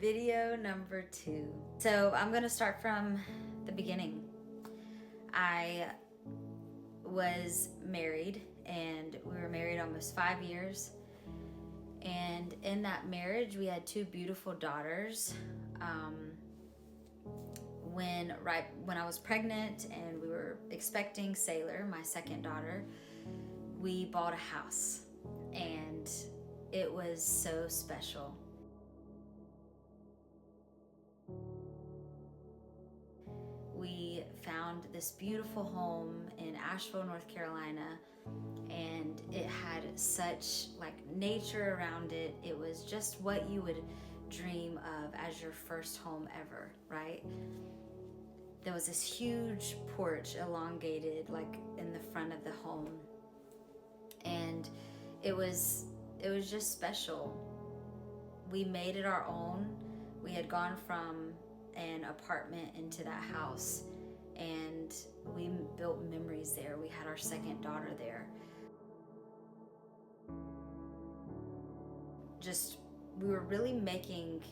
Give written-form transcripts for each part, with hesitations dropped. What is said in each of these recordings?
Video number 2. So I'm gonna start from the beginning. I was married, and we were married almost 5 years. And in that marriage, we had 2 beautiful daughters. When I was pregnant and we were expecting Sailor, my second daughter, we bought a house, and it was so special. We found this beautiful home in Asheville, North Carolina, and it had such nature around it. It was just what you would dream of as your first home ever, right? There was this huge porch, elongated in the front of the home, and it was just special. We made it our own. We had gone from an apartment into that house, and we built memories there. We had our second daughter there. We were really making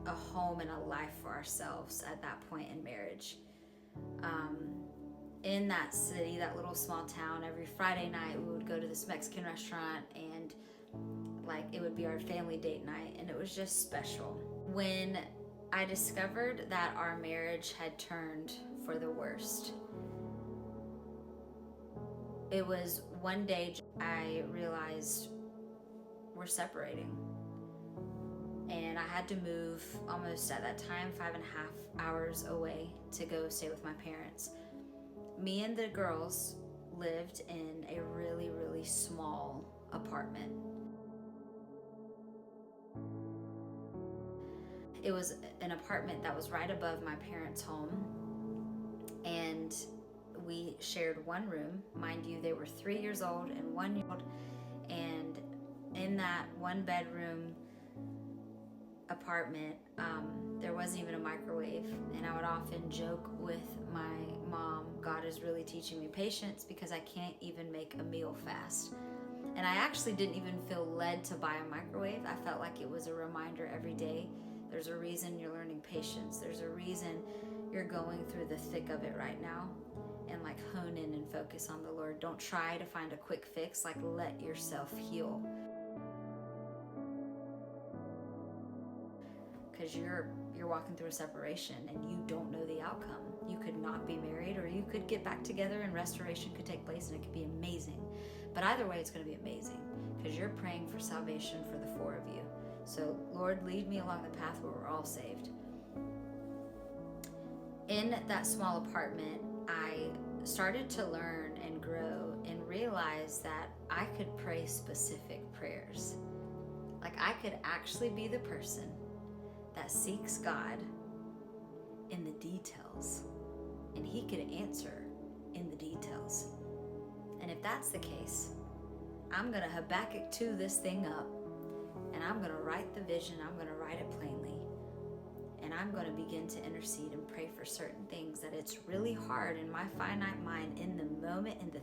a home and a life for ourselves at that point in marriage. In that city, that little small town, every Friday night we would go to this Mexican restaurant, and it would be our family date night, and it was just special. When I discovered that our marriage had turned for the worst, it was one day I realized we're separating. And I had to move almost at that time 5.5 hours away to go stay with my parents. Me and the girls lived in a really, really small apartment. It was an apartment that was right above my parents' home, and we shared one room. Mind you, they were 3 years old and 1 year old, and in that 1-bedroom apartment, there wasn't even a microwave. And I would often joke with my mom, God is really teaching me patience because I can't even make a meal fast. And I actually didn't even feel led to buy a microwave. I felt like it was a reminder every day. There's a reason you're learning patience. There's a reason you're going through the thick of it right now. And hone in and focus on the Lord. Don't try to find a quick fix. Let yourself heal. Because you're walking through a separation and you don't know the outcome. You could not be married, or you could get back together and restoration could take place and it could be amazing. But either way, it's going to be amazing because you're praying for salvation for the 4 of you. So Lord, lead me along the path where we're all saved. In that small apartment, I started to learn and grow and realize that I could pray specific prayers. I could actually be the person that seeks God in the details, and He could answer in the details. And if that's the case, I'm gonna Habakkuk 2 this thing up, and I'm gonna write the vision. I'm gonna write it plainly, and I'm gonna begin to intercede and pray for certain things that it's really hard in my finite mind, in the moment, in the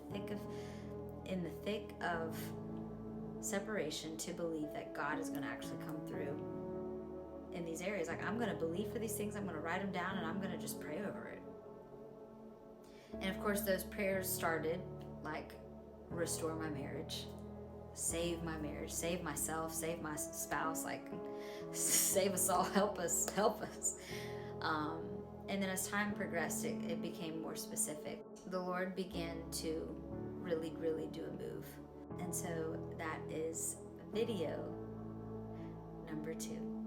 thick of separation, to believe that God is gonna actually come through in these areas. I'm going to believe for these things. I'm going to write them down, and I'm going to just pray over it. And of course, those prayers started restore my marriage, save my marriage, save myself, save my spouse, save us all, help us. And then as time progressed, it became more specific. The Lord began to really, really do a move. And so that is video number 2.